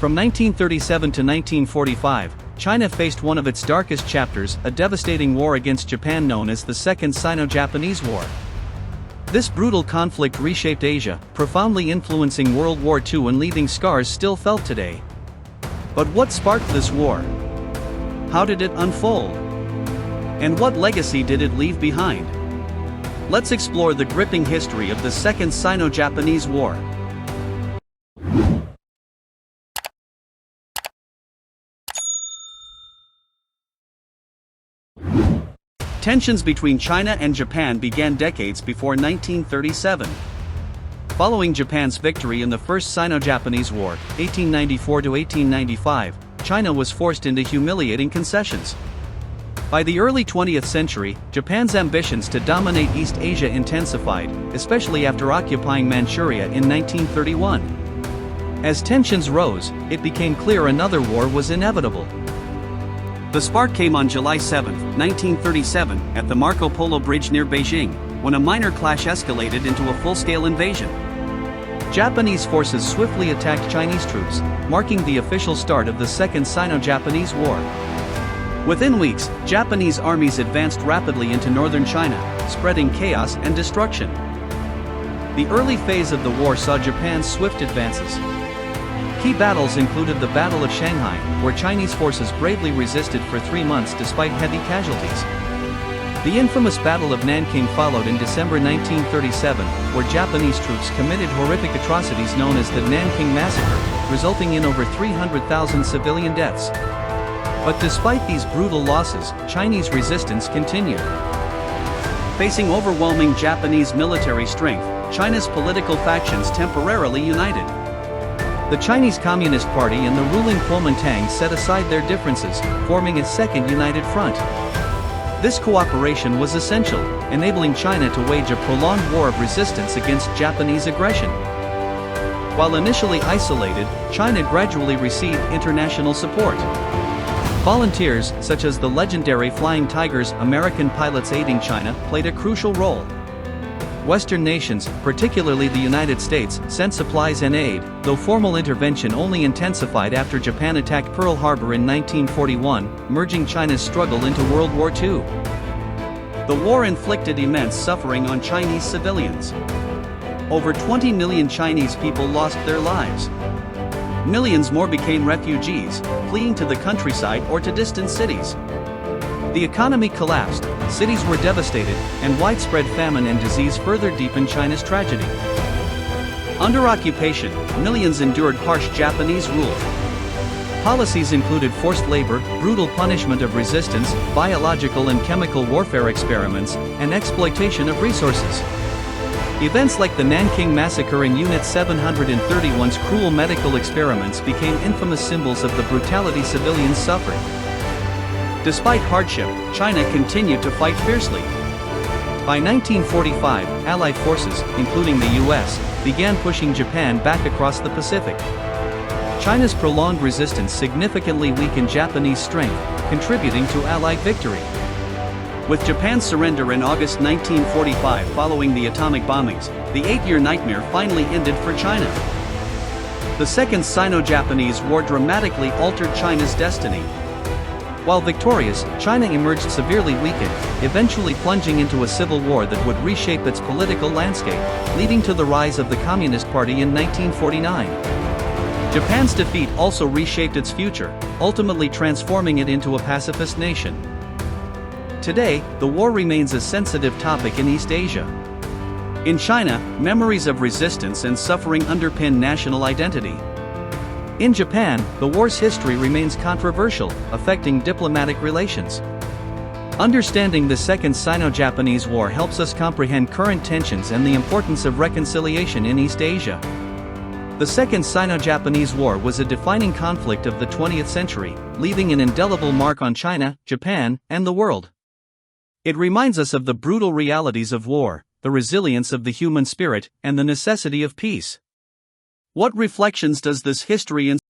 From 1937 to 1945, China faced one of its darkest chapters, a devastating war against Japan known as the Second Sino-Japanese War. This brutal conflict reshaped Asia, profoundly influencing World War II and leaving scars still felt today. But what sparked this war? How did it unfold? And what legacy did it leave behind? Let's explore the gripping history of the Second Sino-Japanese War. Tensions between China and Japan began decades before 1937. Following Japan's victory in the First Sino-Japanese War, 1894 to 1895, China was forced into humiliating concessions. By the early 20th century, Japan's ambitions to dominate East Asia intensified, especially after occupying Manchuria in 1931. As tensions rose, it became clear another war was inevitable. The spark came on July 7, 1937, at the Marco Polo Bridge near Beijing, when a minor clash escalated into a full-scale invasion. Japanese forces swiftly attacked Chinese troops, marking the official start of the Second Sino-Japanese War. Within weeks, Japanese armies advanced rapidly into northern China, spreading chaos and destruction. The early phase of the war saw Japan's swift advances. Key battles included the Battle of Shanghai, where Chinese forces bravely resisted for 3 months despite heavy casualties. The infamous Battle of Nanking followed in December 1937, where Japanese troops committed horrific atrocities known as the Nanking Massacre, resulting in over 300,000 civilian deaths. But despite these brutal losses, Chinese resistance continued. Facing overwhelming Japanese military strength, China's political factions temporarily united. The Chinese Communist Party and the ruling Kuomintang set aside their differences, forming a second united front. This cooperation was essential, enabling China to wage a prolonged war of resistance against Japanese aggression. While initially isolated, China gradually received international support. Volunteers, such as the legendary Flying Tigers, American pilots aiding China, played a crucial role. Western nations, particularly the United States, sent supplies and aid, though formal intervention only intensified after Japan attacked Pearl Harbor in 1941, merging China's struggle into World War II. The war inflicted immense suffering on Chinese civilians. Over 20 million Chinese people lost their lives. Millions more became refugees, fleeing to the countryside or to distant cities. The economy collapsed, cities were devastated, and widespread famine and disease further deepened China's tragedy. Under occupation, millions endured harsh Japanese rule. Policies included forced labor, brutal punishment of resistance, biological and chemical warfare experiments, and exploitation of resources. Events like the Nanking Massacre and Unit 731's cruel medical experiments became infamous symbols of the brutality civilians suffered. Despite hardship, China continued to fight fiercely. By 1945, Allied forces, including the US, began pushing Japan back across the Pacific. China's prolonged resistance significantly weakened Japanese strength, contributing to Allied victory. With Japan's surrender in August 1945 following the atomic bombings, the 8-year nightmare finally ended for China. The Second Sino-Japanese War dramatically altered China's destiny. While victorious, China emerged severely weakened, eventually plunging into a civil war that would reshape its political landscape, leading to the rise of the Communist Party in 1949. Japan's defeat also reshaped its future, ultimately transforming it into a pacifist nation. Today, the war remains a sensitive topic in East Asia. In China, memories of resistance and suffering underpin national identity. In Japan, the war's history remains controversial, affecting diplomatic relations. Understanding the Second Sino-Japanese War helps us comprehend current tensions and the importance of reconciliation in East Asia. The Second Sino-Japanese War was a defining conflict of the 20th century, leaving an indelible mark on China, Japan, and the world. It reminds us of the brutal realities of war, the resilience of the human spirit, and the necessity of peace. What reflections does this history inspire?